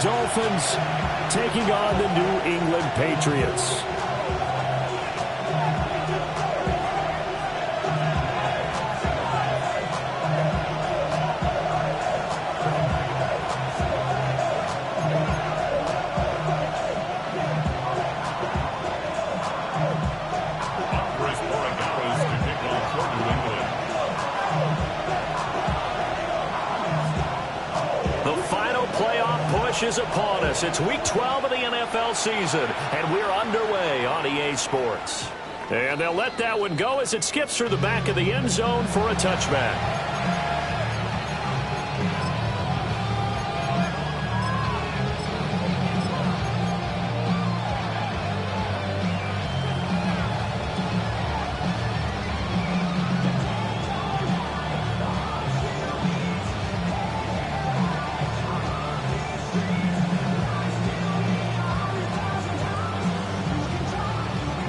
Dolphins taking on the New England Patriots. Is upon us. It's week 12 of the NFL season, and we're underway on EA Sports. And they'll let that one go as it skips through the back of the end zone for a touchback.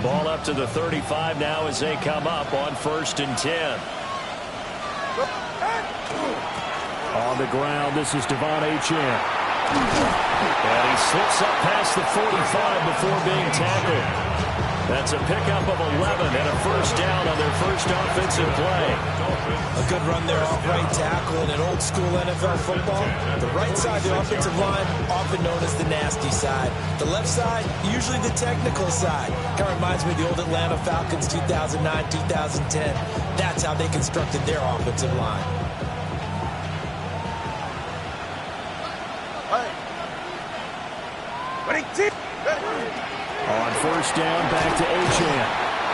Ball up to the 35 now as they come up on 1st and 10. On the ground, this is Devon Achane. And he slips up past the 45 before being tackled. That's a pickup of 11 and a first down on their first offensive play. A good run there off right tackle in an old-school NFL football. The right side of the offensive line, often known as the nasty side. The left side, usually the technical side. Kind of reminds me of the old Atlanta Falcons 2009, 2010. That's how they constructed their offensive line. On first down, back to Achane.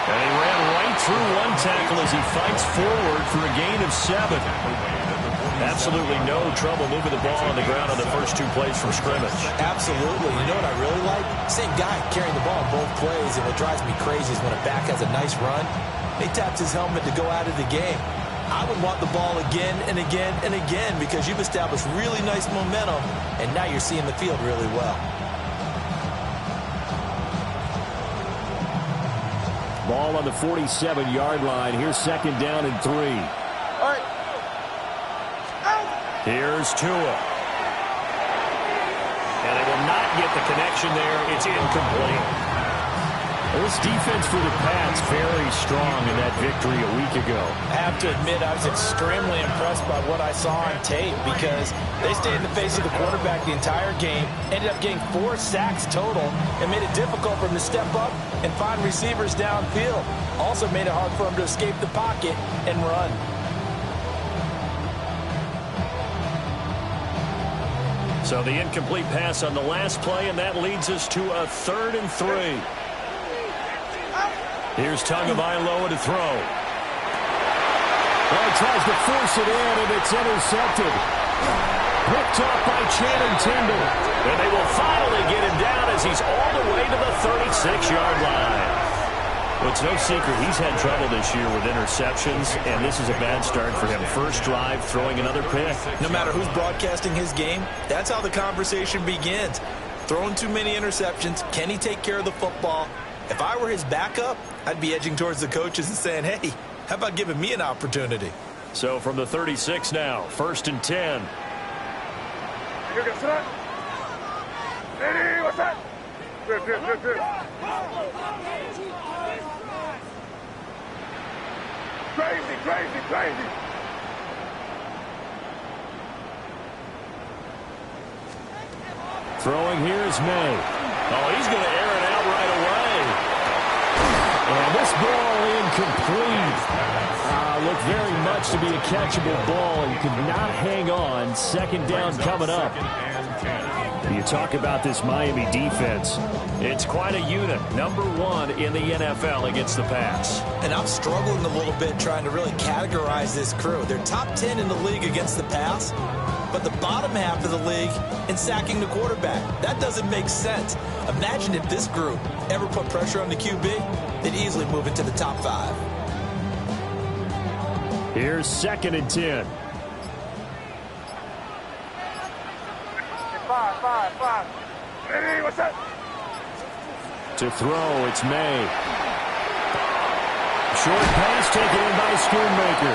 And he ran right through one tackle as he fights forward for a gain of 7. Absolutely no trouble moving the ball on the ground on the first 2 plays from scrimmage. Absolutely. You know what I really like? Same guy carrying the ball in both plays, and what drives me crazy is when a back has a nice run, he taps his helmet to go out of the game. I would want the ball again and again and again because you've established really nice momentum, and now you're seeing the field really well. Ball on the 47-yard line. Here's 2nd down and 3. All right. Here's Tua. And they will not get the connection there. It's incomplete. This defense for the Pats very strong in that victory a week ago. I have to admit I was extremely impressed by what I saw on tape because they stayed in the face of the quarterback the entire game, ended up getting 4 sacks total, and made it difficult for him to step up and find receivers downfield. Also made it hard for him to escape the pocket and run. So the incomplete pass on the last play, and that leads us to a 3rd and 3. Here's Tagovailoa to throw. Well, he tries to force it in, and it's intercepted. Picked off by Channing Tindall. And they will finally get him down as he's all the way to the 36-yard line. Well, it's no secret he's had trouble this year with interceptions, and this is a bad start for him. First drive, throwing another pick. No matter who's broadcasting his game, that's how the conversation begins. Throwing too many interceptions, can he take care of the football? If I were his backup, I'd be edging towards the coaches and saying, hey, how about giving me an opportunity? So from the 36 now, 1st and 10. Ready, what's that? Good. Crazy. Throwing here is May. Oh, he's going to air it out right away. And this ball incomplete. Looked very much to be a catchable ball and could not hang on. 2nd down coming up. You talk about this Miami defense. It's quite a unit. Number 1 in the NFL against the pass. And I'm struggling a little bit trying to really categorize this crew. They're top 10 in the league against the pass, but the bottom half of the league in sacking the quarterback. That doesn't make sense. Imagine if this group ever put pressure on the QB, they'd easily move into the top 5. Here's 2nd and 10. 5. Ready, what's that? To throw, it's May. Short pass taken in by Schoonmaker.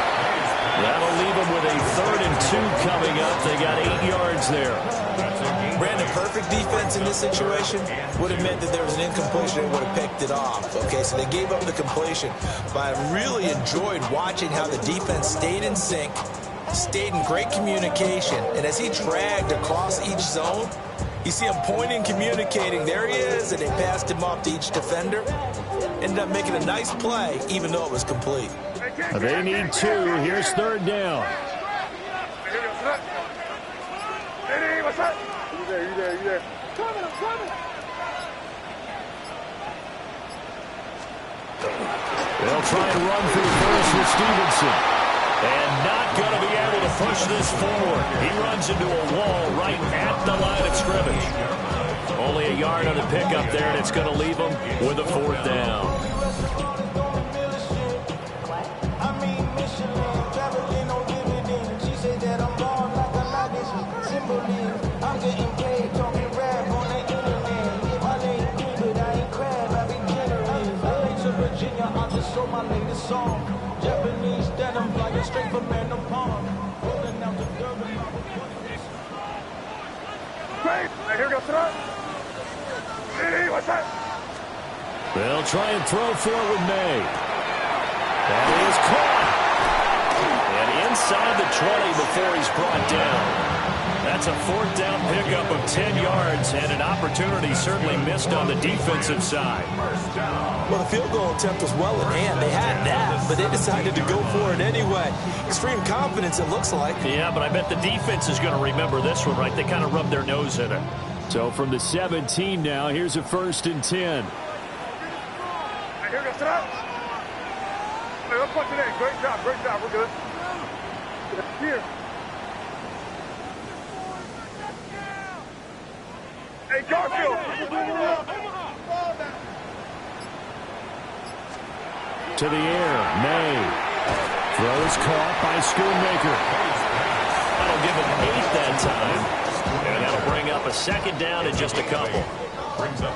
That'll leave them with a 3rd and 2 coming up. They got 8 yards there. Brandon, perfect defense in this situation would have meant that there was an incompletion and would have picked it off. Okay, so they gave up the completion. But I really enjoyed watching how the defense stayed in sync, stayed in great communication, and as he dragged across each zone, you see him pointing, communicating. There he is, and they passed him off to each defender. Ended up making a nice play, even though it was complete. They need 2. Here's 3rd down. Hey, what's up? You there. Coming. They'll try and run through first with Stevenson. And not going to be able to push this forward. He runs into a wall right at the line of scrimmage. Only a yard on the pickup there, and it's going to leave him with a 4th down. Here goes Trot. Hey, what's that? They'll try and throw for it with May. That is caught. And inside the 20 before he's brought down. That's a 4th down pickup of 10 yards and an opportunity certainly missed on the defensive side. Well, the field goal attempt was well in hand. They had that, but they decided to go for it anyway. Extreme confidence, it looks like. Yeah, but I bet the defense is going to remember this one, right? They kind of rubbed their nose in it. So from the 17 now, here's a 1st and 10. Hey, here goes Trot. Hey, let's punch it in. Great job. We're good. Here. Hey, Garfield. To the air, May. Throws caught by Schoonmaker. That'll give him 8 that time. And that'll bring up a 2nd down in just a couple.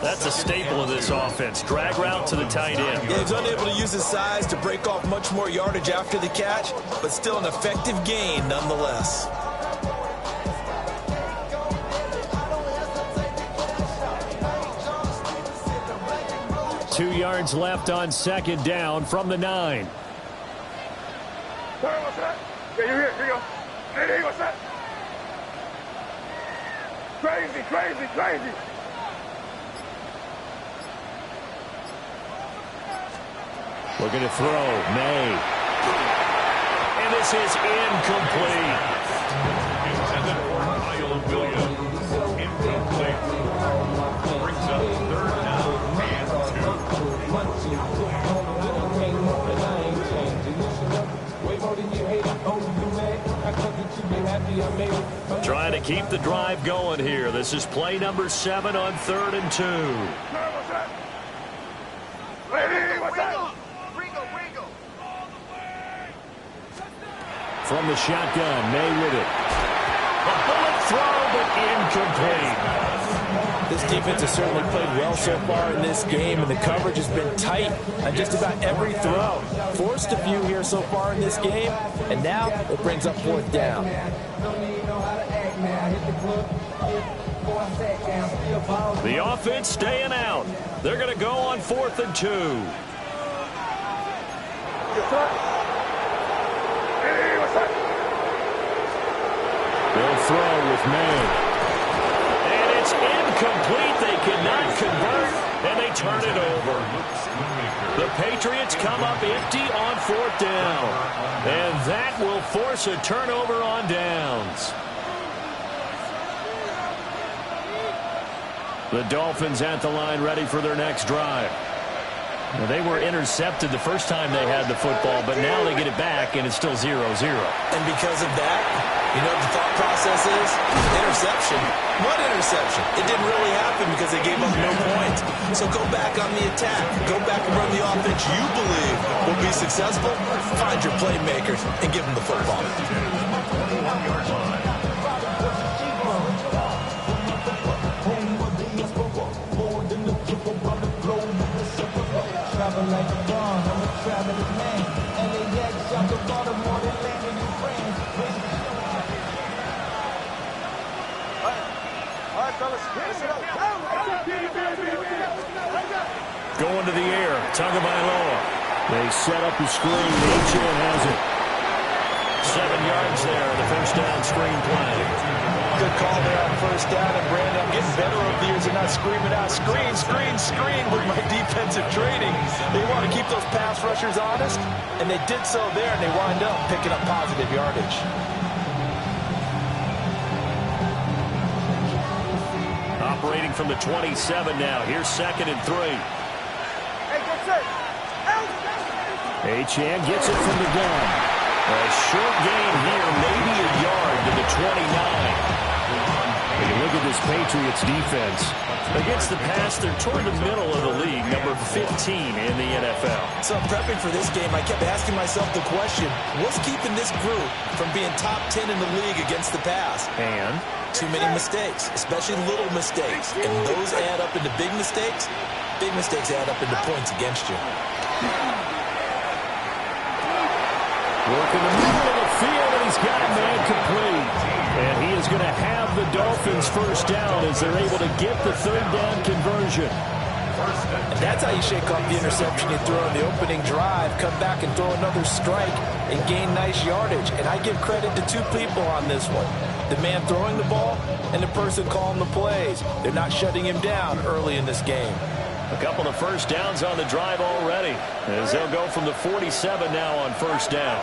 That's a staple of this offense. Drag route to the tight end. Yeah, he's unable to use his size to break off much more yardage after the catch, but still an effective gain nonetheless. Two yards left on 2nd down from the 9. Sorry, what's that? Yeah, you're here. Here you go. Hey, what's that? Crazy. Looking to throw. May. And this is incomplete. Intended for Kyle Williams. Incomplete. Brings up 3rd down and 2. Trying to keep the drive going here. This is play number 7 on 3rd and 2. What's that? Lady, what's that? Ringo. From the shotgun, May with it. A bullet throw, but incomplete. This defense has certainly played well so far in this game, and the coverage has been tight on just about every throw. Forced a few here so far in this game, and now it brings up 4th down. The offense staying out. They're going to go on 4th and 2. Hey, what's that? They'll throw with May. And it's incomplete. They cannot convert, and they turn it over. The Patriots come up empty on 4th down. And that will force a turnover on downs. The Dolphins at the line ready for their next drive. Now, they were intercepted the first time they had the football, but now they get it back, and it's still 0-0. And because of that, you know what the thought process is? Interception. What interception? It didn't really happen because they gave up no points. So go back on the attack. Go back and run the offense you believe will be successful. Find your playmakers and give them the football. Going to the air. Tagovailoa. They set up the screen. Etienne has it. 7 yards there. The first down screen play. Good call there on first down. And Brandon, I'm getting better over the years and not screaming out, screen, screen, screen with my defensive training. They want to keep those pass rushers honest, and they did so there, and they wind up picking up positive yardage. Operating from the 27 now. Here's 2nd and 3. Etienne gets it from the gun. A short gain here, maybe a yard to the 29. When you look at this Patriots defense, against the pass, they're toward the middle of the league, number 15 in the NFL. So prepping for this game, I kept asking myself the question, what's keeping this group from being top 10 in the league against the pass? And too many mistakes, especially little mistakes. And those add up into big mistakes. Big mistakes add up into points against you. Working the middle of the field, and he's got a man complete. And he is going to have the Dolphins first down as they're able to get the 3rd down conversion. And that's how you shake off the interception you throw in the opening drive, come back and throw another strike and gain nice yardage. And I give credit to 2 people on this one. The man throwing the ball and the person calling the plays. They're not shutting him down early in this game. A couple of first downs on the drive already, as they'll go from the 47 now on first down.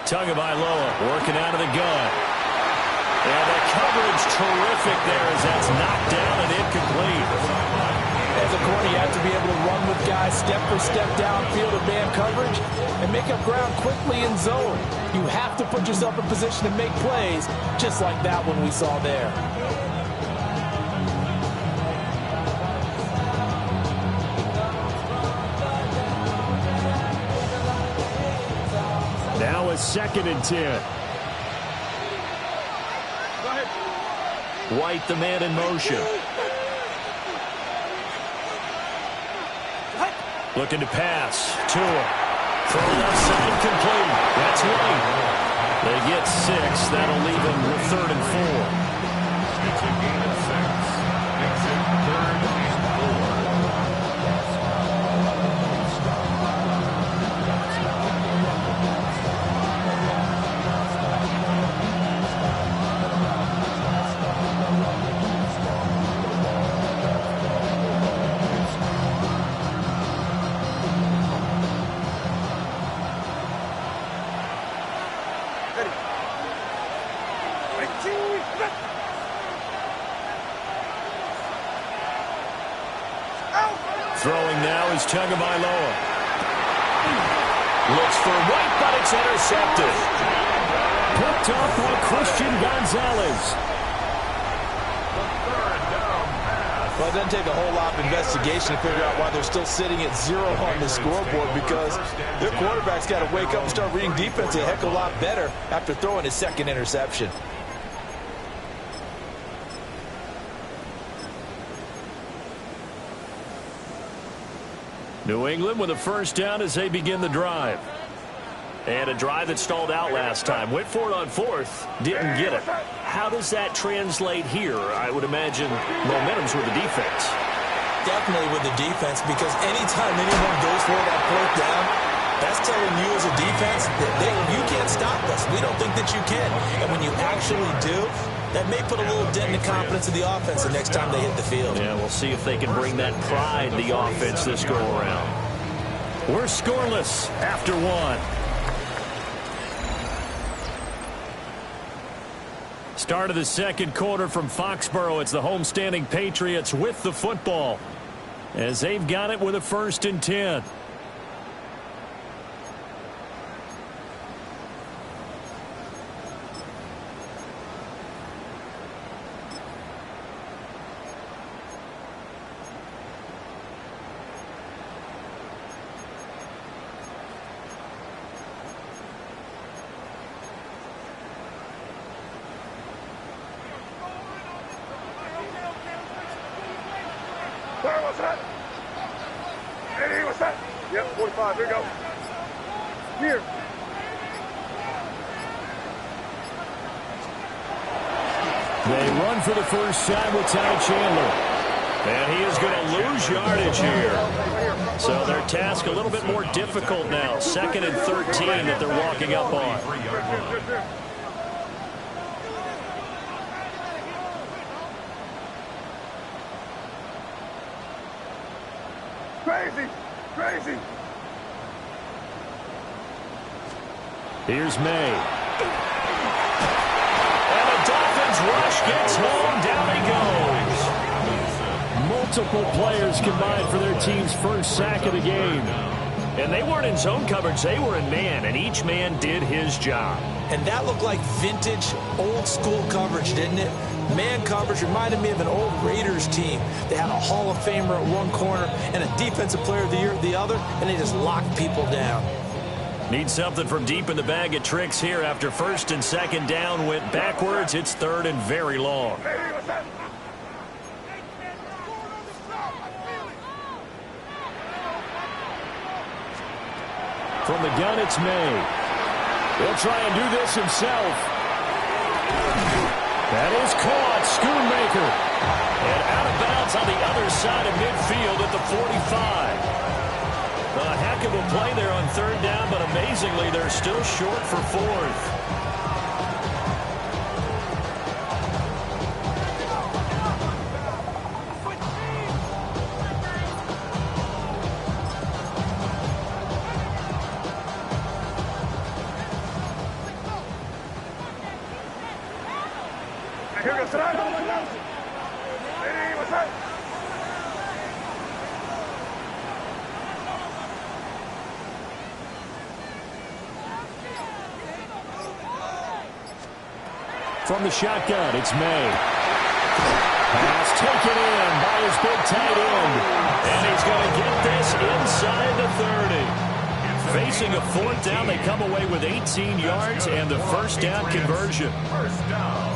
Tagovailoa working out of the gun. And the coverage terrific there as that's knocked down and incomplete. As a corner, you have to be able to run with guys step for step downfield of man coverage and make up ground quickly in zone. You have to put yourself in position to make plays, just like that one we saw there. Now a 2nd and 10. White, the man in motion. Looking to pass. Tua. Throw left side complete. That's White. They get 6. That'll leave them with 3rd and 4. It's a gain of 6. Makes it 3rd and 4. Throwing now is Tagovailoa. Looks for White, but it's intercepted. Picked up by Christian Gonzalez. Well, it doesn't take a whole lot of investigation to figure out why they're still sitting at 0 on the scoreboard, because their quarterback's got to wake up and start reading defense a heck of a lot better after throwing his 2nd interception. New England with a first down as they begin the drive. And a drive that stalled out last time. Went for it on 4th, didn't get it. How does that translate here? I would imagine momentum's with the defense. Definitely with the defense, because anytime anyone goes for that 4th down, that's telling you as a defense that you can't stop us. We don't think that you can. And when you actually do, that may put a little dent in the confidence of the offense the next time they hit the field. Yeah, we'll see if they can bring that pride in the offense this go-around. We're scoreless after 1. Start of the 2nd quarter from Foxborough. It's the homestanding Patriots with the football, as they've got it with a 1st and 10. Sorry, what's that? Eddie, what's that? Yep, 45, here we go. Here. They run for the first time with Ty Chandler. And he is going to lose yardage here. So their task a little bit more difficult now. 2nd and 13 that they're walking up on. Crazy. Crazy. Here's May. And the Dolphins rush gets home. Down he goes. Multiple players combined for their team's first sack of the game. And they weren't in zone coverage. They were in man, and each man did his job. And that looked like vintage, old-school coverage, didn't it? Man coverage reminded me of an old Raiders team. They had a Hall of Famer at one corner and a Defensive Player of the Year at the other, and they just locked people down. Need something from deep in the bag of tricks here after 1st and 2nd down went backwards. It's 3rd and very long. From the gun, it's May. He'll try and do this himself. That is caught. Schoonmaker. And out of bounds on the other side of midfield at the 45. A heck of a play there on 3rd down, but amazingly, they're still short for 4th. Here goes Hey, what's that? From the shotgun, it's May. Pass taken in by his big tight end. And he's going to get this inside the 30. Facing a 4th down, they come away with 18 yards and the first down conversion. First down.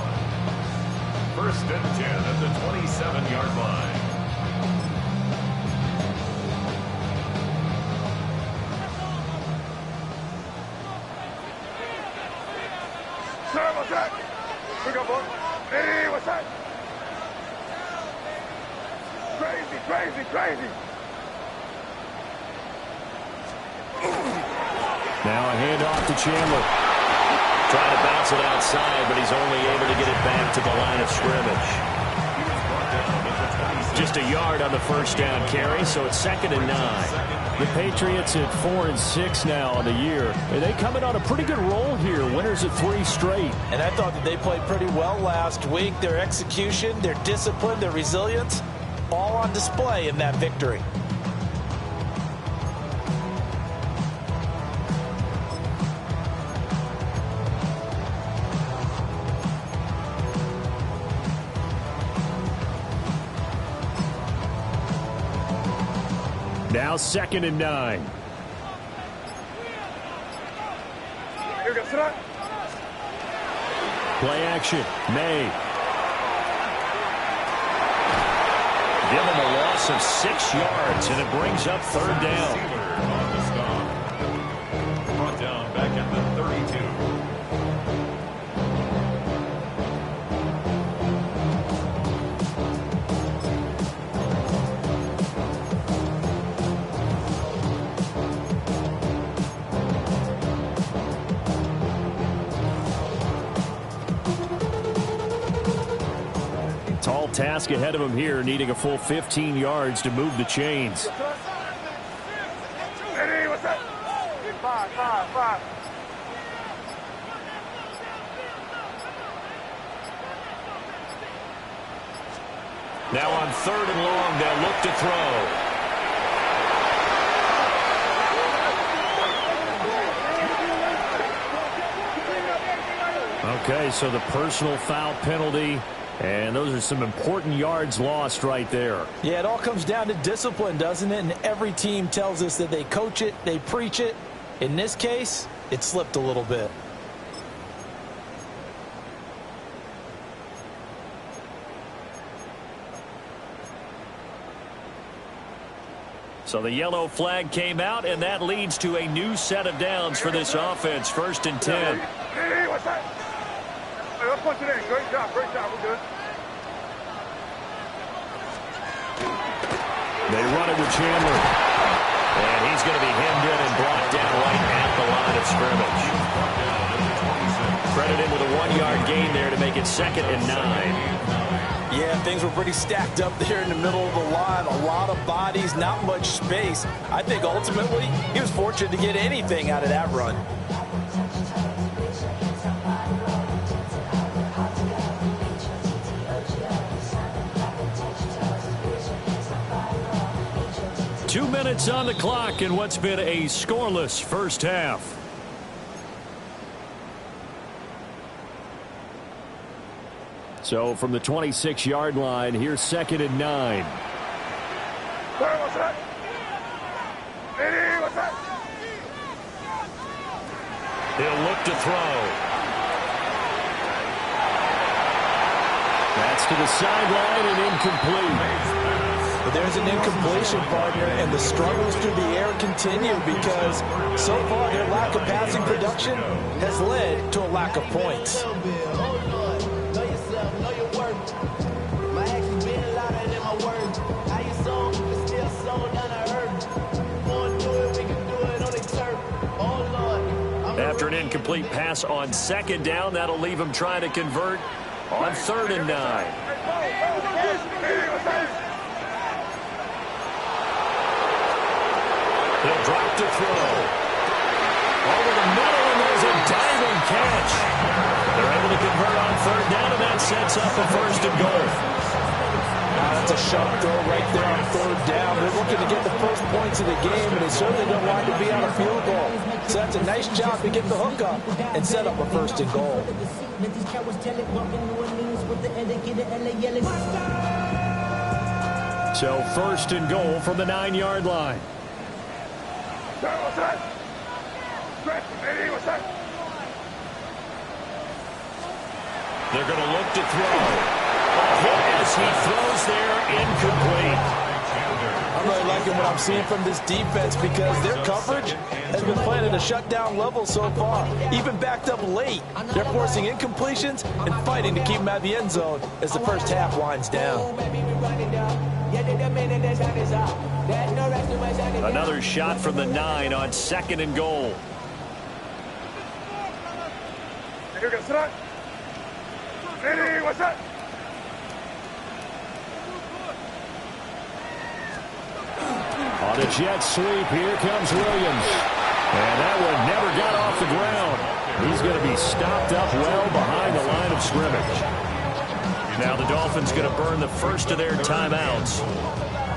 1st and 10 at the 27-yard line. Sir, what's that? Here we go, boy. Hey, what's that? Crazy, crazy, crazy. Now a handoff to Chandler. Trying to bounce it outside, but he's only able to get it back to the line of scrimmage. Just a yard on the first down carry, so it's 2nd and 9. The Patriots at 4 and 6 now on the year. And they come in on a pretty good roll here. Winners of 3 straight. And I thought that they played pretty well last week. Their execution, their discipline, their resilience, all on display in that victory. Now 2nd and 9. Here we go, sit up. Play action. May. Give him a loss of 6 yards, and it brings up 3rd down. On the stop. Brought down back at the 32. Tall task ahead of him here, needing a full 15 yards to move the chains. Hey, what's that? Five. Now on 3rd and long, they'll look to throw. Okay, so the personal foul penalty, and those are some important yards lost right there. Yeah, it all comes down to discipline, doesn't it? And every team tells us that they coach it, they preach it. In this case, it slipped a little bit. So the yellow flag came out, and that leads to a new set of downs for this offense. 1st and 10. Hey, what's that? Hey, let's punch it in. Great job, we're good. They run it with Chandler. And he's going to be hemmed in and brought down right at the line of scrimmage. Credited with a 1-yard gain there to make it 2nd and 9. Yeah, things were pretty stacked up there in the middle of the line. A lot of bodies, not much space. I think ultimately he was fortunate to get anything out of that run. Two minutes on the clock in what's been a scoreless first half. So from the 26-yard line, here's 2nd and 9. What's that? Hey, what's that? He'll look to throw. That's to the sideline and incomplete. But there's an incompletion, partner, and the struggles through the air continue because so far their lack of passing production has led to a lack of points. After an incomplete pass on 2nd down, that'll leave him trying to convert on 3rd and 9. He'll drop to throw. Over the middle, and there's a diving catch. They're able to convert on 3rd down, and that sets up a 1st and goal. That's a sharp throw right there on 3rd down. They're looking to get the first points of the game, and they certainly don't want to be on a field goal. So that's a nice job to get the hook up and set up a 1st and goal. So 1st and goal from the 9-yard line. What's that? Hey, what's that? They're going to look to throw. As he throws there, incomplete. I'm really liking what I'm seeing from this defense because their coverage has been playing at a shutdown level so far. Even backed up late, they're forcing incompletions and fighting to keep them out of the end zone as the first half winds down. Another shot from the 9 on 2nd and goal. Here goes that. Hey, what's that? On a jet sweep, here comes Williams. And that one never got off the ground. He's going to be stopped up well behind the line of scrimmage. Now the Dolphins going to burn the first of their timeouts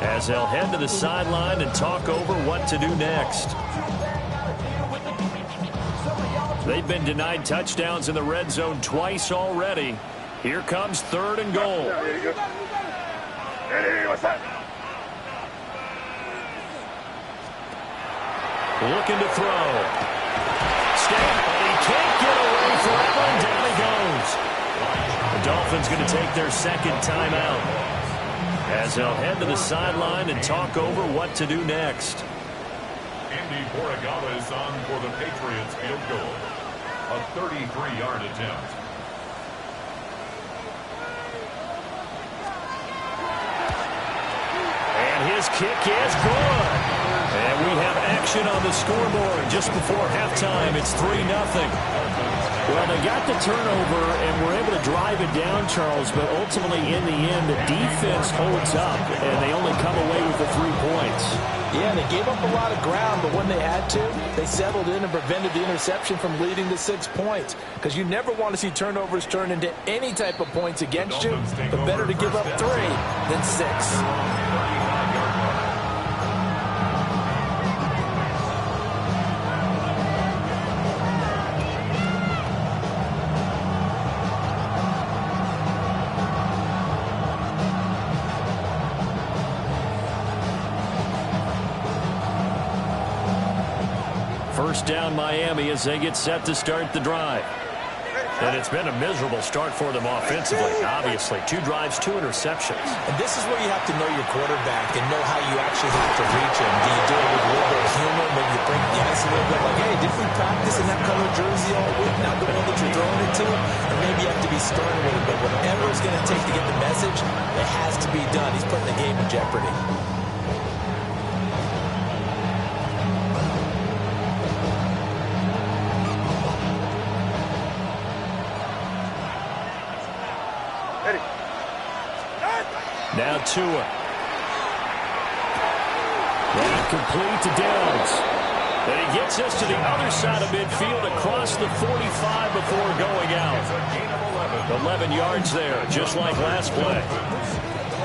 as they'll head to the sideline and talk over what to do next. They've been denied touchdowns in the red zone twice already. Here comes 3rd and goal. Hey, what's that? Looking to throw. He can't get away forever, and down he goes. The Dolphins going to take their 2nd timeout as they'll head to the sideline and talk over what to do next. Andy Borregala is on for the Patriots field goal. A 33-yard attempt. And his kick is good. And we have action on the scoreboard just before halftime. It's 3-0. Well, they got the turnover and were able to drive it down, Charles, but ultimately in the end, the defense holds up, and they only come away with the 3 points. Yeah, they gave up a lot of ground, but when they had to, they settled in and prevented the interception from leading to 6 points. Because you never want to see turnovers turn into any type of points against you, but better to give up 3 than 6. First down Miami as they get set to start the drive. Hey, And it's been a miserable start for them offensively, obviously. 2 drives, 2 interceptions. And this is where you have to know your quarterback and know how you actually have to reach him. Do you do it with a little bit of humor? Maybe you break the ice a little bit like, hey, did we practice in that color jersey all week? Not the one that you're throwing it to? Or maybe you have to be stern with it. But whatever it's going to take to get the message, it has to be done. He's putting the game in jeopardy. Now Tua. And complete to Downs. And he gets us to the other side of midfield across the 45 before going out. 11 yards there, just like last play.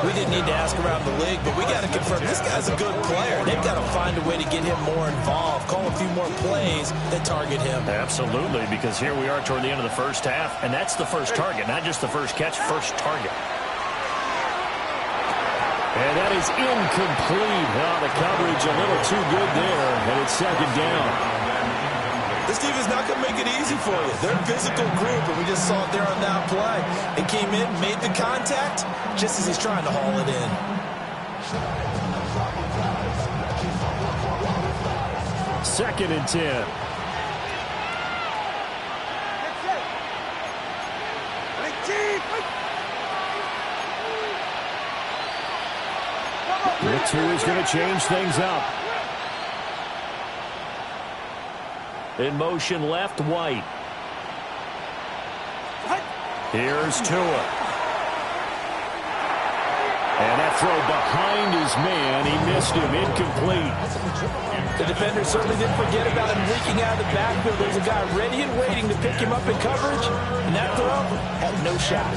We didn't need to ask around the league, but we got to confirm this guy's a good player. They've got to find a way to get him more involved, call a few more plays that target him. Absolutely, because here we are toward the end of the first half, and that's the first target, not just the first catch, first target. And that is incomplete. Oh, the coverage a little too good there, and it's second down. This defense is not going to make it easy for you. They're a physical group, and we just saw it there on that play. It came in, made the contact, just as he's trying to haul it in. Second and 10. Looks who is going to change things up. In motion left, White. Here's Tua. And that throw behind his man. He missed him. Incomplete. The defender certainly didn't forget about him leaking out of the backfield. There's a guy ready and waiting to pick him up in coverage. And that throw had no shot.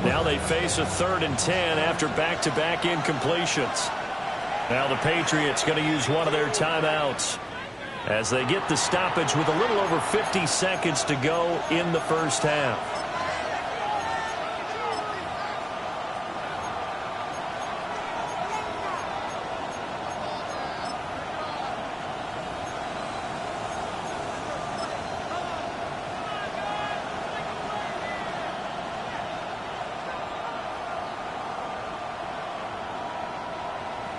Now they face a 3rd and 10 after back-to-back incompletions. Now the Patriots going to use one of their timeouts as they get the stoppage with a little over 50 seconds to go in the first half.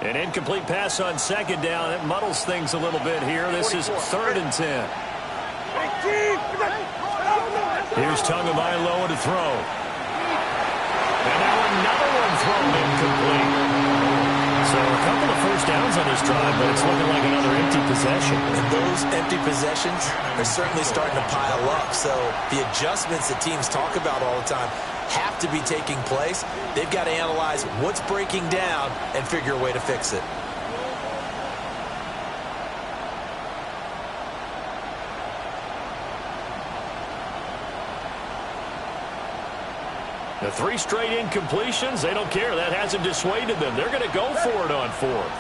An incomplete pass on second down. It muddles things a little bit here. This is 3rd and 10. Here's Tagovailoa to throw. And now another one thrown incomplete. So a couple of first downs on this drive, but it's looking like another empty possession. And those empty possessions are certainly starting to pile up. So the adjustments that teams talk about all the time have to be taking place. They've got to analyze what's breaking down and figure a way to fix it. The 3 straight incompletions, they don't care. That hasn't dissuaded them. They're going to go for it on 4th.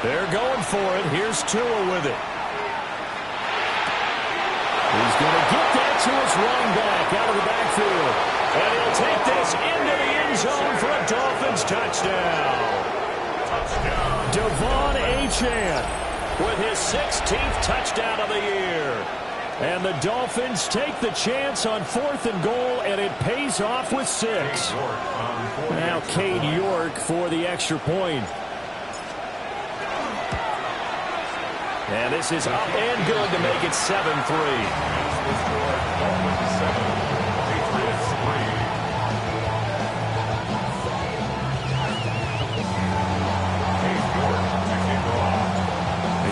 They're going for it. Here's Tua with it. He's going to get that to his running back out of the backfield. And he'll take this into the end zone for a Dolphins touchdown. Devon Achane with his 16th touchdown of the year. And the Dolphins take the chance on 4th and goal, and it pays off with 6. Now Cade York for the extra point. And this is up and good to make it 7-3.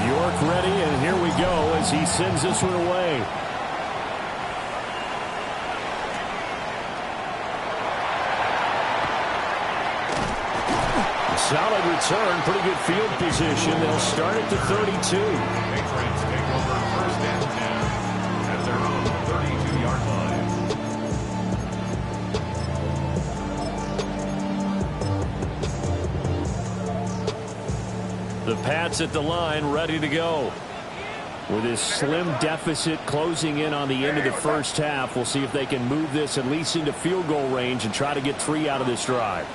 York ready, and here we go as he sends this one away. Solid return, pretty good field position. They'll start at the 32. Patriots take over 1st and 10 at their own 32-yard line. The Pats at the line, ready to go. With this slim deficit closing in on the end of the first half, we'll see if they can move this at least into field goal range and try to get 3 out of this drive.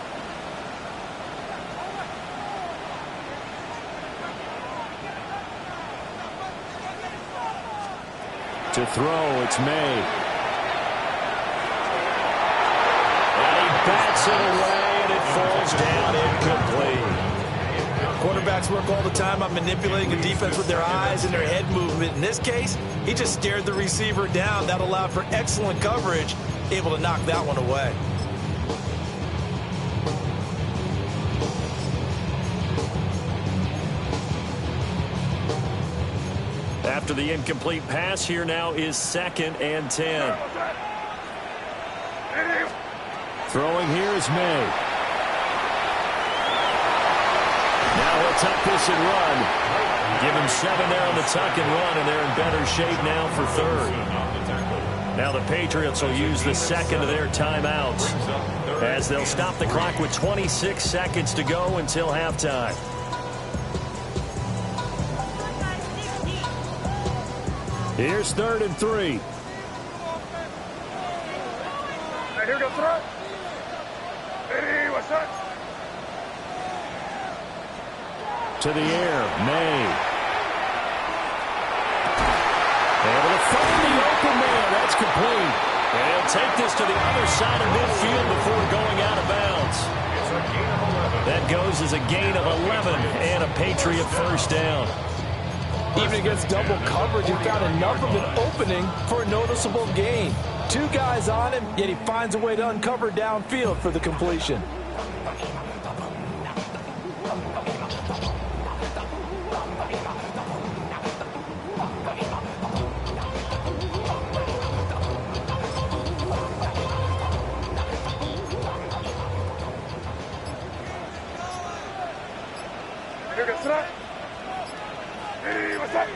To throw, it's May. And he bats it away, and it falls down incomplete. Quarterbacks work all the time on manipulating the defense with their eyes and their head movement. In this case, he just stared the receiver down. That allowed for excellent coverage, able to knock that one away. After the incomplete pass, here now is 2nd and 10. Throwing here is May. Now he'll tuck this and run. Give him 7 there on the tuck and run, and they're in better shape now for 3rd. Now the Patriots will use the 2nd of their timeouts as they'll stop the clock with 26 seconds to go until halftime. Here's 3rd and 3. Hey, here goes throw. Hey, what's up? To the air, May. Able to find the open man. That's complete. And he'll take this to the other side of midfield before going out of bounds. That goes as a gain of 11 and a Patriot first down. Even against double coverage, he found enough of an opening for a noticeable gain. 2 guys on him, yet he finds a way to uncover downfield for the completion. Here goes throw. Hey, what's up?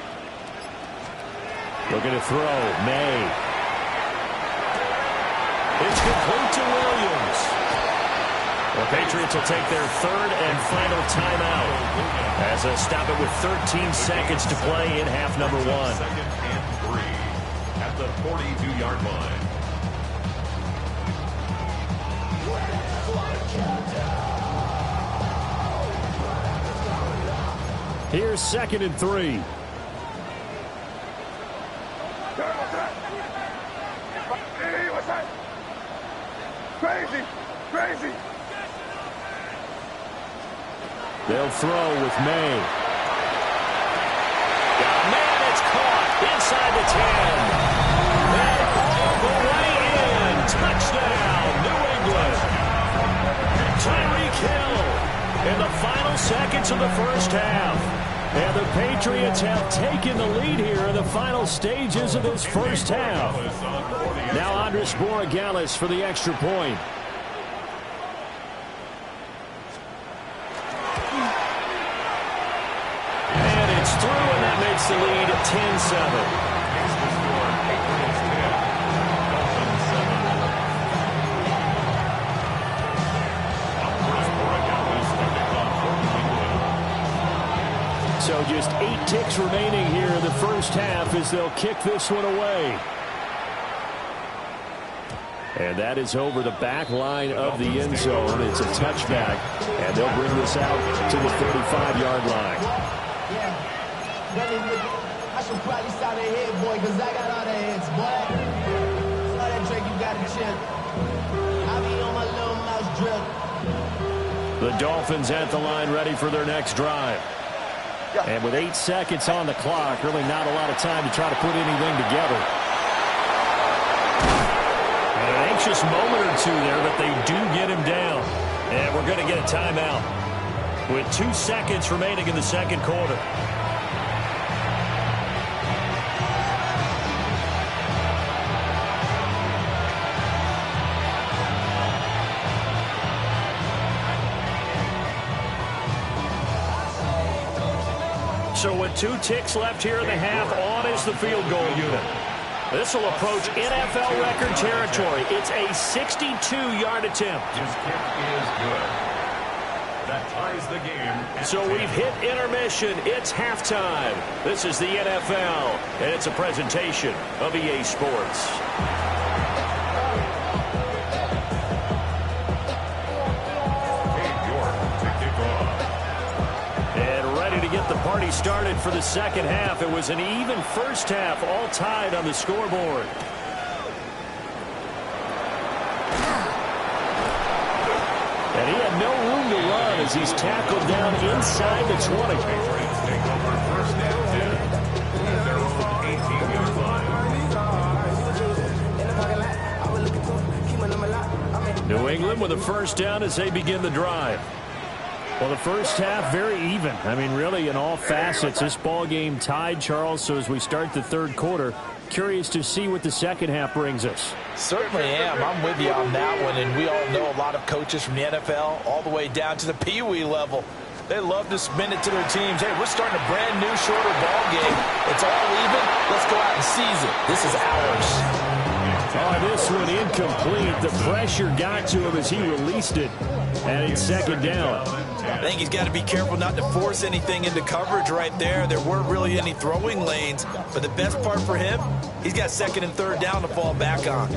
Looking to throw, May. It's complete to Williams. The Patriots will take their 3rd and final timeout as they'll stop it with 13 seconds to play in half number 1. 2nd and 3 at the 42-yard line. Here's 2nd and 3. Hey, what's up? Crazy, crazy. They'll throw with May. Man, it's caught inside the 10. And all the way in. Touchdown, New England. Tyreek Hill in the final seconds of the first half. And the Patriots have taken the lead here in the final stages of this first half. Now Andres Borregales for the extra point. And it's through, and that makes the lead 10-7. So just 8 ticks remaining here in the first half as they'll kick this one away. And that is over the back line of the end zone. It's a touchback, and they'll bring this out to the 35-yard line. Yeah. I should probably start a head, boy, because I got all the heads, boy. All that Drake, you got to chill. I be on my little mouse drill. The Dolphins at the line ready for their next drive. And with 8 seconds on the clock, really not a lot of time to try to put anything together. And an anxious moment or two there, but they do get him down. And we're going to get a timeout with 2 seconds remaining in the second quarter. So with 2 ticks left here in the half, on is the field goal unit. This will approach NFL record territory. It's a 62-yard attempt. His kick is good. That ties the game. So we've hit intermission. It's halftime. This is the NFL, and it's a presentation of EA Sports. Get the party started for the second half. It was an even first half, all tied on the scoreboard. And he had no room to run as he's tackled down inside the 20. Patriots take over first and 10 at their own 18-yard line. New England with a first down as they begin the drive. Well, the first half, very even. I mean, really, in all facets, this ball game tied, Charles. So as we start the third quarter, curious to see what the second half brings us. Certainly am. I'm with you on that one. And we all know a lot of coaches from the NFL all the way down to the Pee Wee level. They love to spin it to their teams. Hey, we're starting a brand new, shorter ball game. It's all even. Let's go out and seize it. This is ours. Oh, this one incomplete. The pressure got to him as he released it. And it's second down. I think he's got to be careful not to force anything into coverage right there. There weren't really any throwing lanes. But the best part for him, he's got second and third down to fall back on.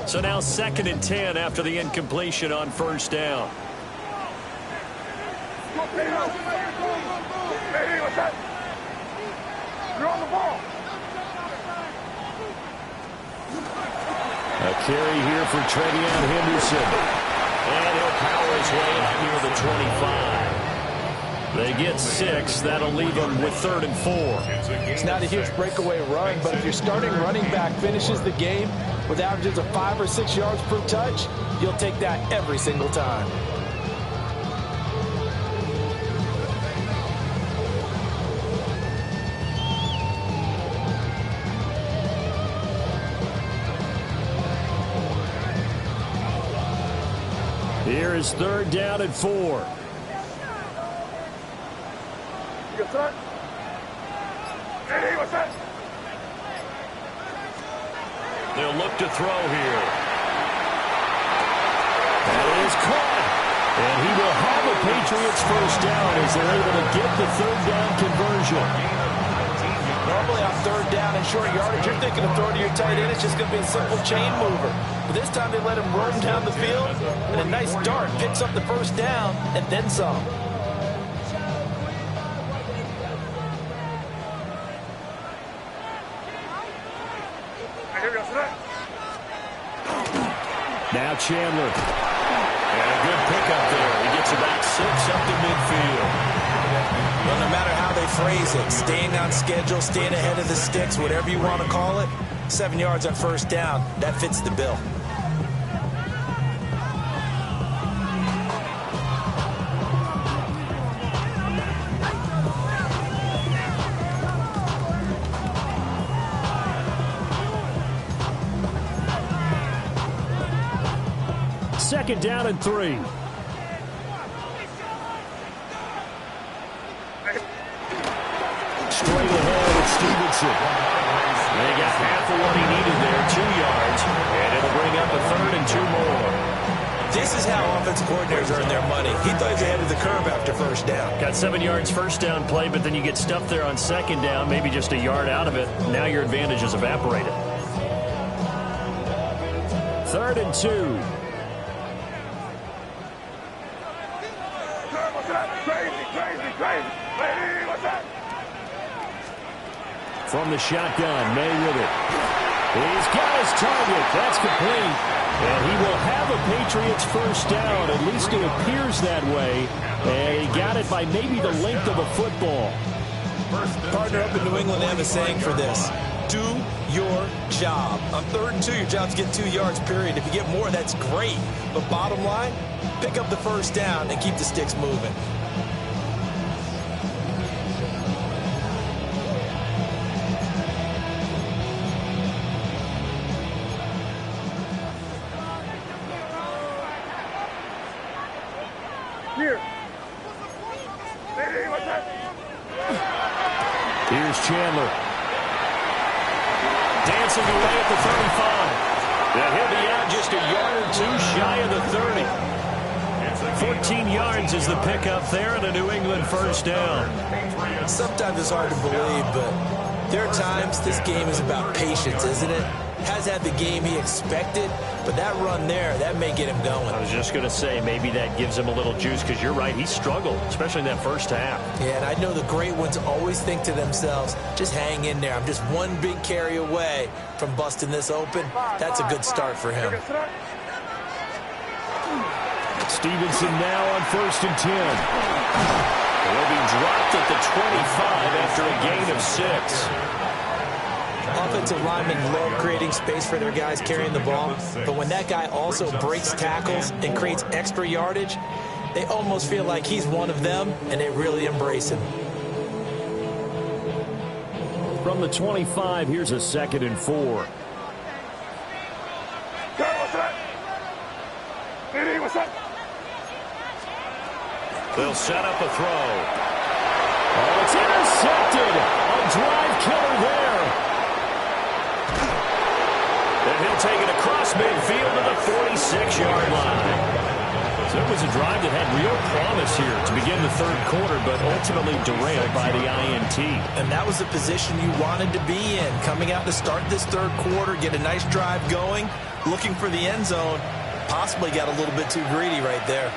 So now second and 10 after the incompletion on first down. Hey, what's that? You're on the ball. A carry here for Trevion Henderson. And he'll power his way out near the 25. They get 6. That'll leave them with 3rd and 4. It's not a huge breakaway run, but if your starting running back finishes the game with averages of 5 or 6 yards per touch, you'll take that every single time. Here is 3rd down and 4. You got that? Hey, what's that? They'll look to throw here. That is caught. And he will have a Patriots first down as they're able to get the 3rd down conversion. Normally on 3rd down and short yardage, you're thinking of throwing to your tight end. It's just going to be a simple chain mover. But this time they let him roam down the field, and a nice dart picks up the first down and then some. Now Chandler. And a good pickup there. He gets about 6 up to midfield. Well, no matter how they phrase it, staying on schedule, staying ahead of the sticks, whatever you want to call it, 7 yards on first down, that fits the bill. Second down and 3. Straight ahead with Stevenson. They got half of what he needed there, 2 yards, and it'll bring up a 3rd and 2 more. This is how offensive coordinators earn their money. He thought he was ahead of the curve after first down. Got 7 yards first down play, but then you get stuffed there on second down, maybe just a yard out of it. Now your advantage is evaporated. 3rd and 2. Crazy. Hey, what's that? From the shotgun, May with it. He's got his target. That's complete. And he will have a Patriots first down. At least it appears that way. And he got it by maybe the length of a football. Partner up in New England, they have a saying for this. Do your job. On 3rd and 2, your job's get 2 yards, period. If you get more, that's great. But bottom line, pick up the first down and keep the sticks moving. Here's Chandler. Dancing away at the 35. And he'll be out just a yard or two shy of the 30. 14 yards is the pickup there and a New England first down. Sometimes it's hard to believe, but there are times this game is about patience, isn't it? Has had the game he expected, but that run there, that may get him going. I was just going to say, maybe that gives him a little juice, because you're right, he struggled, especially in that first half. Yeah, and I know the great ones always think to themselves, just hang in there. I'm just one big carry away from busting this open. That's a good start for him. Stevenson now on 1st and 10. He'll be dropped at the 25 after a gain of 6. Offensive linemen love creating space for their guys carrying the ball, but when that guy also breaks tackles and creates extra yardage, they almost feel like he's one of them, and they really embrace him. From the 25, here's a 2nd and 4. They'll set up a throw. Oh, it's intercepted. A drive killer there. And he'll take it across midfield to the 46-yard line. So it was a drive that had real promise here to begin the 3rd quarter, but ultimately derailed by the INT. And that was the position you wanted to be in, coming out to start this 3rd quarter, get a nice drive going, looking for the end zone. Possibly got a little bit too greedy right there.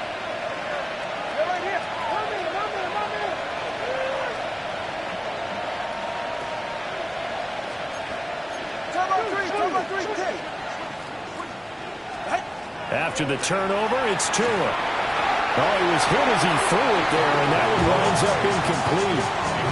After the turnover, it's Tua. Oh, he was hit as he threw it there, and that one winds up incomplete.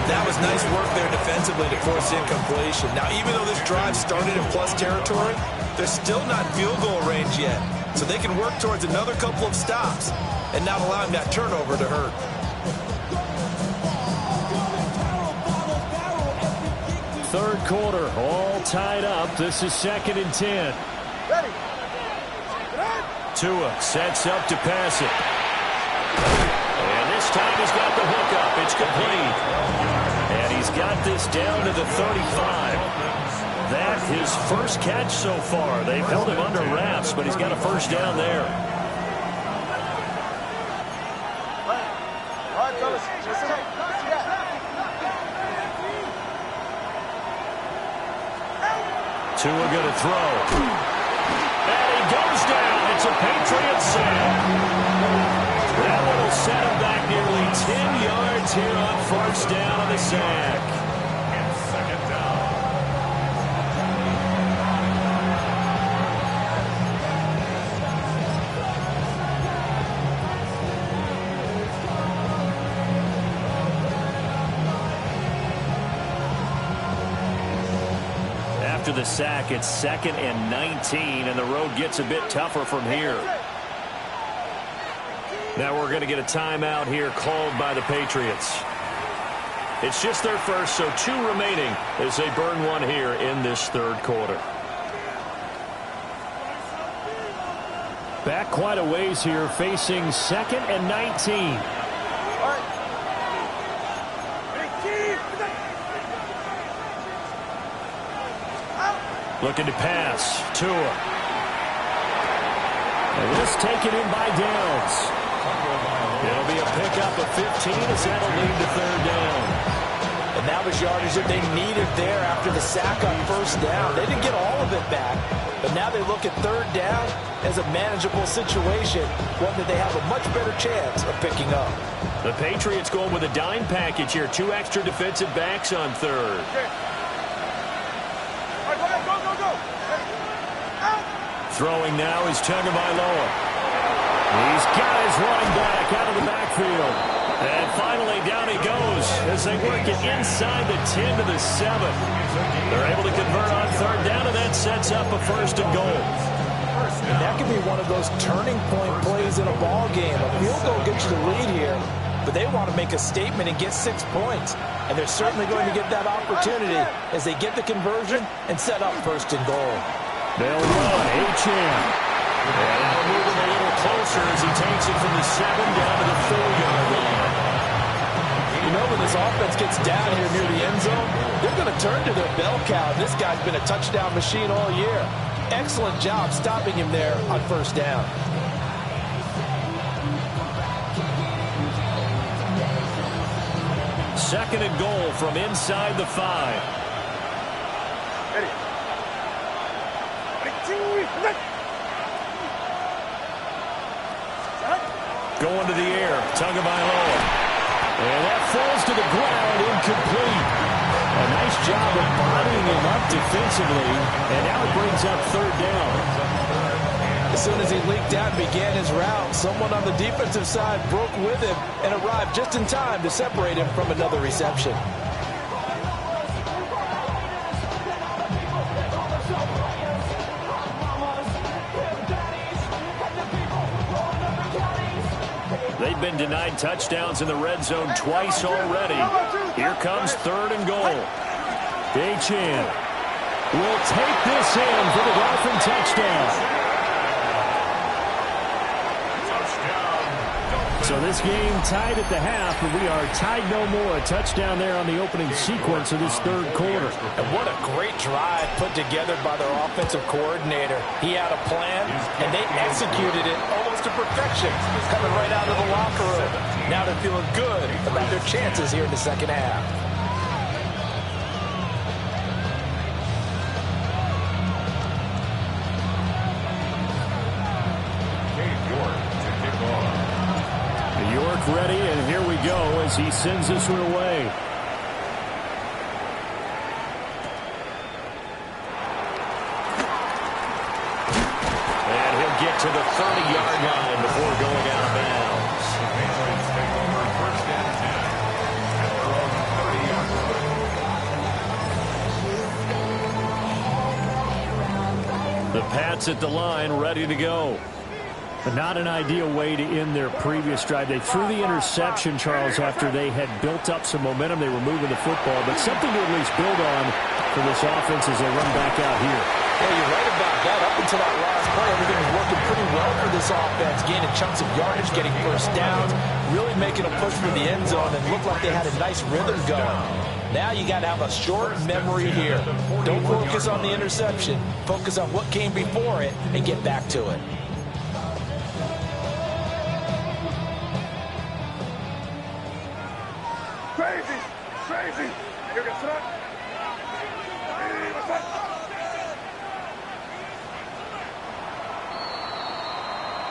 That was nice work there defensively to force incompletion. Now, even though this drive started in plus territory, they're still not field goal range yet. So they can work towards another couple of stops and not allowing that turnover to hurt. Third quarter, all tied up. This is 2nd and 10. Ready. Tua sets up to pass it. And this time he's got the hook up. It's complete. And he's got this down to the 35. That his first catch so far. They've held him under wraps, but he's got a first down there. All right, fellas. Tua going to throw. And he goes down. It's a Patriot sack. That one will set him back nearly 10 yards here on 1st down on the sack. And 2nd down. After the sack, it's 2nd and 19, and the road gets a bit tougher from here. Now we're going to get a timeout here called by the Patriots. It's just their first, so 2 remaining as they burn one here in this 3rd quarter. Back quite a ways here, facing 2nd and 19. Looking to pass. Tua. And this taken in by Downs. It'll be a pickup of 15 as that'll lead to 3rd down. And that was yardage that they needed there after the sack on 1st down. They didn't get all of it back, but now they look at 3rd down as a manageable situation, one that they have a much better chance of picking up. The Patriots going with a dime package here. 2 extra defensive backs on 3rd. Throwing now is Tagovailoa. He's got his running back out of the backfield. And finally down he goes as they work it inside the 10 to the 7. They're able to convert on 3rd down, and that sets up a 1st and goal. And that could be one of those turning point plays in a ball game. A field goal gets you the lead here, but they want to make a statement and get 6 points. And they're certainly going to get that opportunity as they get the conversion and set up 1st and goal. They'll run. Achane. And now moving a little closer as he takes it from the 7 down to the 4-yard line. You know, when this offense gets down here near the end zone, they're going to turn to their bell cow. This guy's been a touchdown machine all year. Excellent job stopping him there on first down. Second and goal from inside the 5. Going to the air, Tagovailoa. And that falls to the ground, incomplete. A nice job of bodying him up defensively, and now it brings up third down. As soon as he leaked out and began his route, someone on the defensive side broke with him and arrived just in time to separate him from another reception. They've been denied touchdowns in the red zone twice already. Here comes third and goal. Achane will take this in for the Dolphin touchdown. So this game tied at the half, but we are tied no more. A touchdown there on the opening sequence of this third quarter. And what a great drive put together by their offensive coordinator. He had a plan, and they executed it almost to perfection, coming right out of the locker room. Now they're feeling good about their chances here in the second half. York ready, and here we go as he sends this one away. And he'll get to the 30-yard line before going out of bounds. First and 10 at their own 30-yard line. The Pats at the line, ready to go. But not an ideal way to end their previous drive. They threw the interception, Charles, after they had built up some momentum. They were moving the football, but something to at least build on for this offense as they run back out here. Yeah, you're right about that. Up until that last play, everything was working pretty well for this offense, gaining chunks of yardage, getting first downs, really making a push for the end zone, and looked like they had a nice rhythm going. Now you got to have a short memory here. Don't focus on the interception. Focus on what came before it and get back to it. Crazy. Here gets it up. Hey, what's up?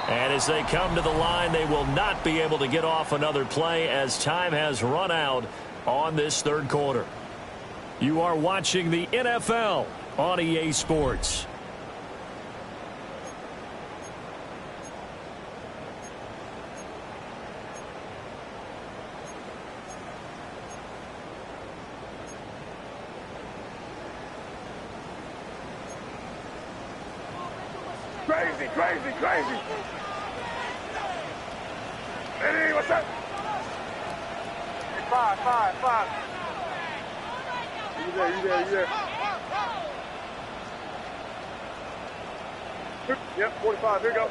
And as they come to the line, they will not be able to get off another play as time has run out on this third quarter. You are watching the NFL on EA Sports. Crazy. Eddie, what's up? Hey, five. You there. Yep, 45, here we go.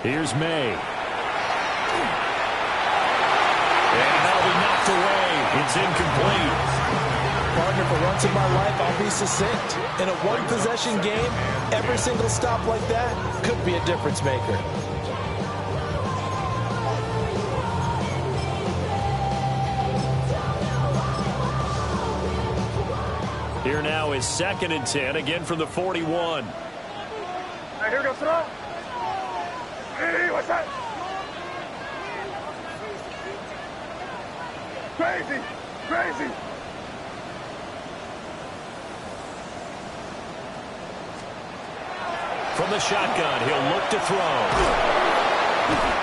Here's May. And that'll be knocked away. It's incomplete. Partner, for once in my life, I'll be succinct. In a one-possession game, every single stop like that could be a difference maker. Here now is second and 10, again from the 41. Hey, here goes Sarah. Hey, what's that? Crazy. From the shotgun, he'll look to throw.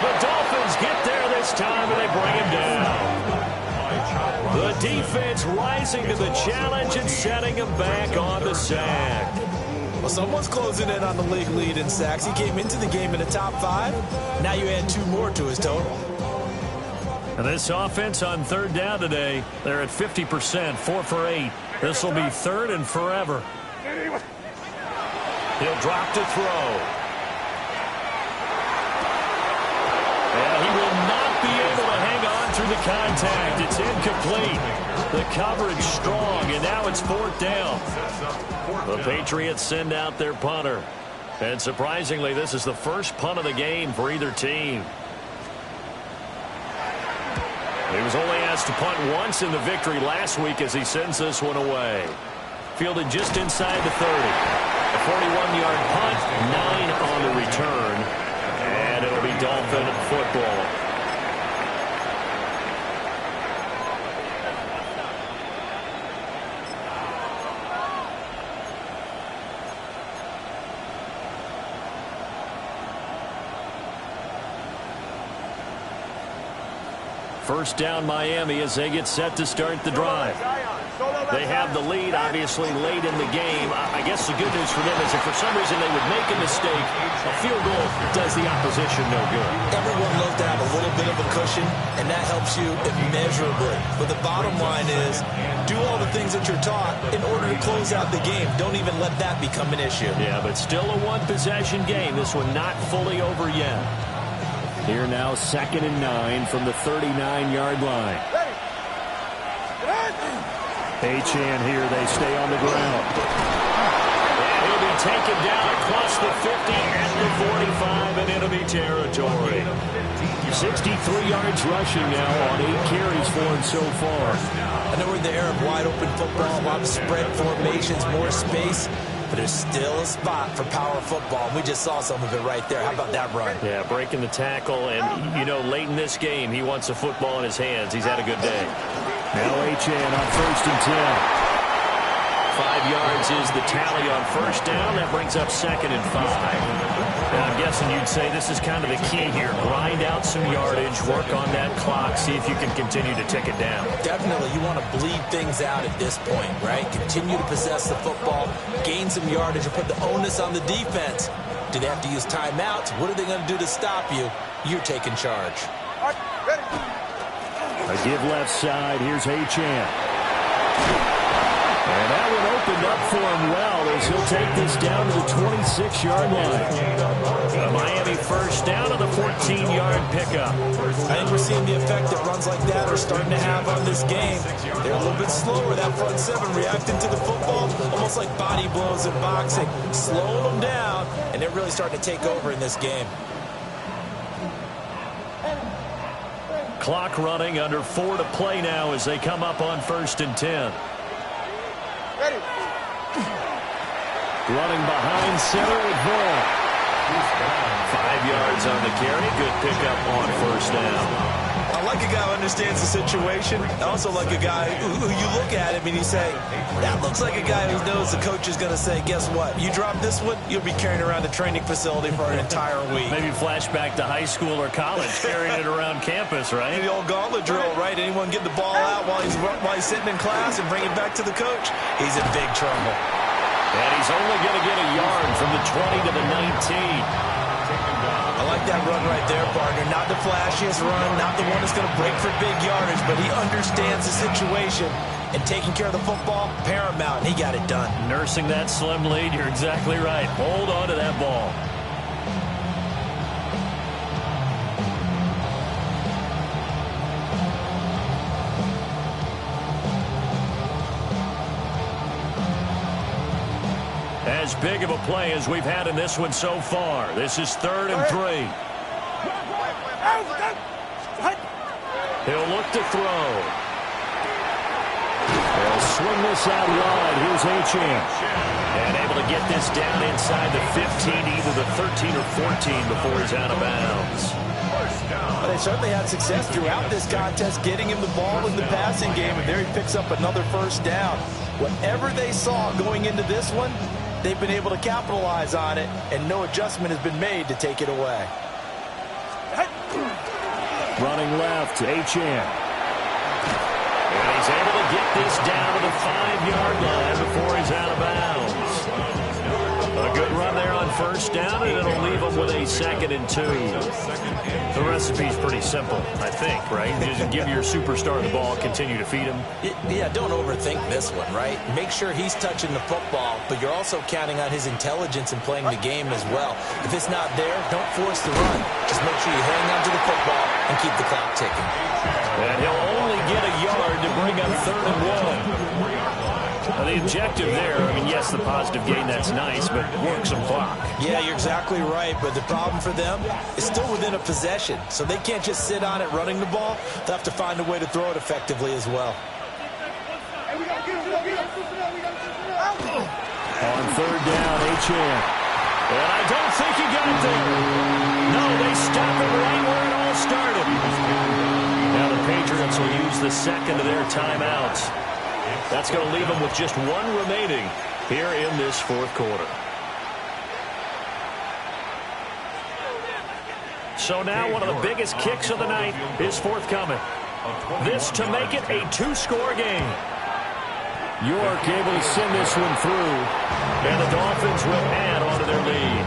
The Dolphins get there this time, and they bring him down. The defense rising to the challenge and setting him back on the sack. Well, someone's closing in on the league lead in sacks. He came into the game in the top 5. Now you add 2 more to his total. And this offense on third down today, they're at 50%, 4 for 8. This will be third and forever. He'll drop to throw. And he will not be able to hang on through the contact. It's incomplete. The coverage strong, and now it's 4th down. The Patriots send out their punter. And surprisingly, this is the first punt of the game for either team. He was only asked to punt once in the victory last week as he sends this one away. Fielded just inside the 30. A 41-yard punt, 9 on the return. And it'll be Dolphin football. First down Miami as they get set to start the drive. They have the lead, obviously, late in the game. I guess the good news for them is if for some reason they would make a mistake, a field goal does the opposition no good. Everyone loves to have a little bit of a cushion, and that helps you immeasurably. But the bottom line is, do all the things that you're taught in order to close out the game. Don't even let that become an issue. Yeah, but still a one-possession game. This one not fully over yet. Here now, 2nd and 9 from the 39-yard line. Achane here, they stay on the ground. And he'll be taken down across the 50 and the 45 in enemy territory. 63 yards rushing now on 8 carries for him so far. I know we're in the era of wide-open football, a lot of spread formations, more space. But there's still a spot for power football. We just saw some of it right there. How about that run? Yeah, breaking the tackle. And, you know, late in this game, he wants a football in his hands. He's had a good day. Now Achane on 1st and 10. 5 yards is the tally on first down. That brings up 2nd and 5. And I'm guessing you'd say this is kind of the key here. Grind out some yardage, work on that clock, see if you can continue to tick it down. Definitely, you want to bleed things out at this point, right? Continue to possess the football, gain some yardage, and put the onus on the defense. Do they have to use timeouts? What are they going to do to stop you? You're taking charge. A give left side. Here's Achane. And that one opened up for him well as he'll take this down to the 26-yard line. A Miami first down on the 14-yard pickup. I think we're seeing the effect that runs like that are starting to have on this game. They're a little bit slower, that front seven, reacting to the football, almost like body blows in boxing, slowing them down, and they're really starting to take over in this game. Clock running, under 4 to play now as they come up on 1st and 10. Running behind center with Vaughn. 5 yards on the carry. Good pickup on first down. I like a guy who understands the situation. I also like a guy who you look at him and you say, that looks like a guy who knows the coach is going to say, guess what? You drop this one, you'll be carrying around the training facility for an entire week. Maybe flashback to high school or college, carrying it around campus, right? The old gauntlet drill, right? Anyone get the ball out while he's sitting in class and bring it back to the coach? He's in big trouble. And he's only going to get a yard from the 20 to the 19. I like that run right there, partner. Not the flashiest run, not the one that's going to break for big yardage, but he understands the situation, and taking care of the football, paramount, and he got it done. Nursing that slim lead, you're exactly right. Hold on to that ball. As big of a play as we've had in this one so far. This is 3rd and 3. He'll look to throw. They'll swing this out wide. Here's Achane. And able to get this down inside the 15, either the 13 or 14 before he's out of bounds. Well, they certainly had success throughout this contest getting him the ball in the passing game, and there he picks up another first down. Whatever they saw going into this one, they've been able to capitalize on it, and no adjustment has been made to take it away. Running left, Achane. And he's able to get this down to the 5-yard line before he's out of bounds. A good run there on first down, and it'll leave them with a 2nd and 2. The recipe's pretty simple, I think, right? Just give your superstar the ball, continue to feed him. Yeah, don't overthink this one, right? Make sure he's touching the football, but you're also counting on his intelligence in playing the game as well. If it's not there, don't force the run. Just make sure you hang on to the football and keep the clock ticking. And he'll only get a yard to bring up 3rd and 1. The objective there, I mean, yes, the positive gain, that's nice, but work some clock. Yeah, you're exactly right, but the problem for them is still within a possession, so they can't just sit on it running the ball. They'll have to find a way to throw it effectively as well. On 3rd down, Achane. And I don't think he got there. No, they stop it right where it all started. Now the Patriots will use the 2nd of their timeouts. That's going to leave them with just 1 remaining here in this 4th quarter. So now one of the biggest kicks of the night is forthcoming. This to make it a 2-score game. York able to send this one through, and the Dolphins will add on to their lead.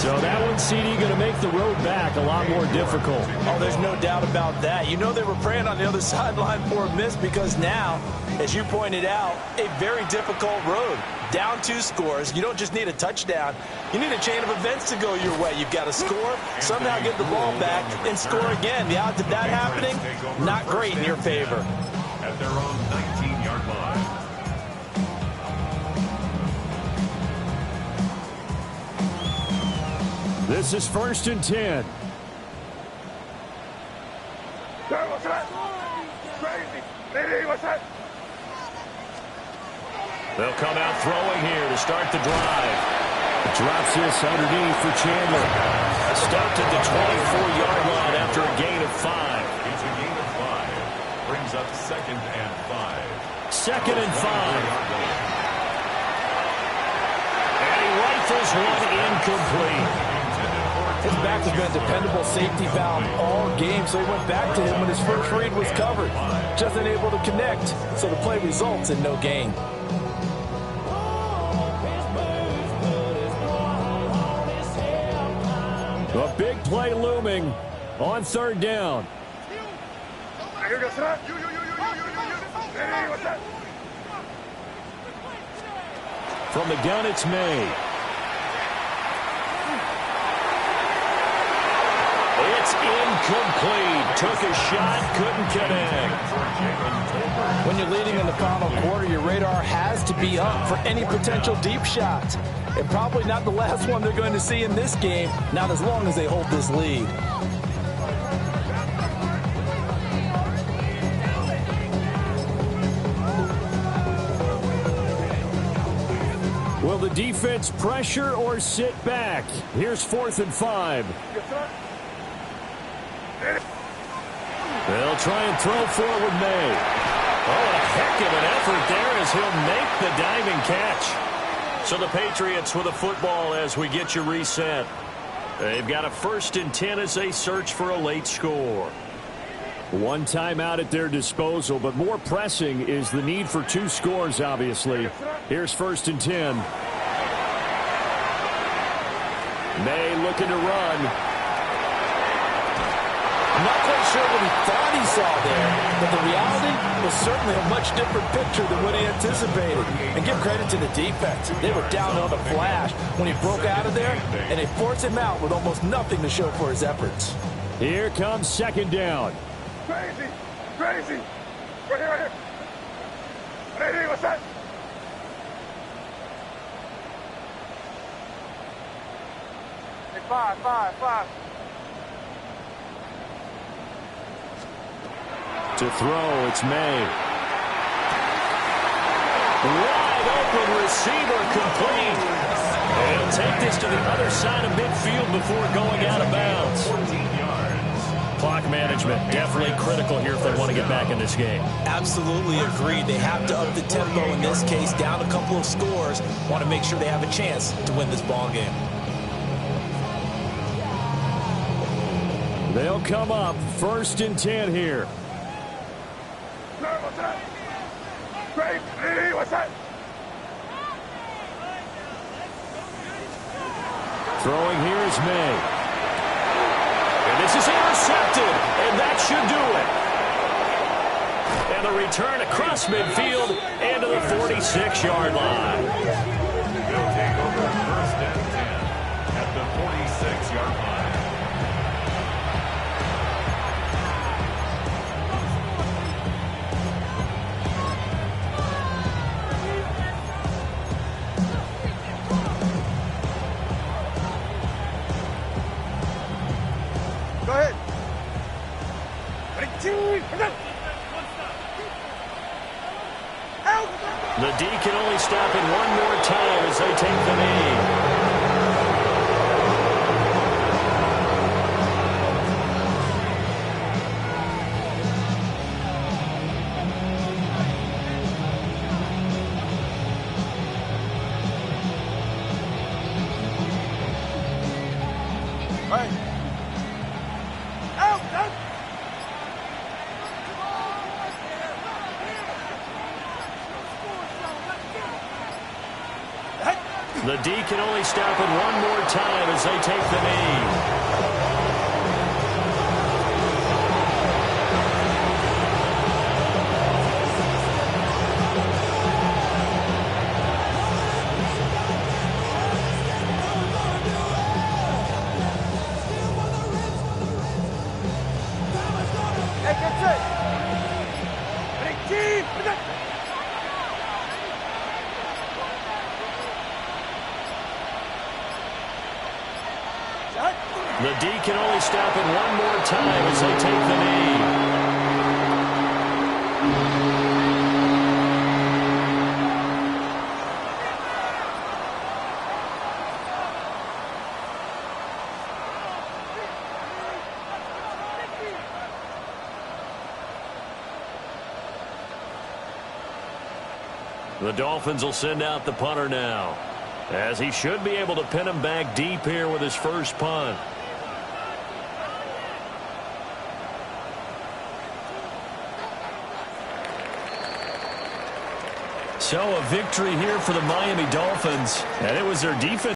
So that one, CD, going to make the road back a lot more difficult. Oh, there's no doubt about that. You know they were praying on the other sideline for a miss because now, as you pointed out, a very difficult road. Down 2 scores. You don't just need a touchdown. You need a chain of events to go your way. You've got to score, somehow get the ball back, and score again. The odds of that happening, not great in your favor. At their own 19-yard line. This is 1st and 10. What's that? Crazy. What's that? They'll come out throwing here to start the drive. Drops this underneath for Chandler. Stopped at the 24-yard line after a gain of 5. It's a gain of 5. Brings up 2nd and 5. 2nd and 5. And he rifles one incomplete. His back has been a dependable safety valve all game, so he went back to him when his first read was covered. Just unable to connect, so the play results in no gain. A big play looming on 3rd down. Here goes that. What's that? From the gun, it's May. It's incomplete. Took a shot, couldn't connect. When you're leading in the final quarter, your radar has to be up for any potential deep shot. And probably not the last one they're going to see in this game, not as long as they hold this lead. Will the defense pressure or sit back? Here's 4th and 5. They'll try and throw forward May. Oh, a heck of an effort there as he'll make the diving catch. So the Patriots with a football as we get you reset. They've got a 1st and 10 as they search for a late score. 1 timeout at their disposal, but more pressing is the need for 2 scores, obviously. Here's 1st and 10. May looking to run. Not quite sure what he thought he saw there, but the reality was certainly a much different picture than what he anticipated. And give credit to the defense. They were down on the flash when he broke out of there, and they forced him out with almost nothing to show for his efforts. Here comes 2nd down. Crazy. Right here. Hey, what's that? Hey, 5. To throw, it's May. Wide open receiver complete. And he'll take this to the other side of midfield before going out of bounds. 14 yards. Clock management definitely critical here if they want to get back in this game. Absolutely agreed. They have to up the tempo in this case, down a couple of scores. Want to make sure they have a chance to win this ball game. They'll come up 1st and 10 here. What's that? Crazy. What's that? Throwing here is May. And this is intercepted, and that should do it. And the return across midfield and to the 46-yard line. They'll take over first and 10 at the 46-yard line. Go ahead. The D can only stop it one more time as they take the knee. Hey. Out, out. The D can only stop it one more time as they take the knee. Hey, get set. Ready, team. The D can only stop it one more time as they take the knee. The Dolphins will send out the punter now, as he should be able to pin him back deep here with his first punt. So a victory here for the Miami Dolphins, and it was their defense.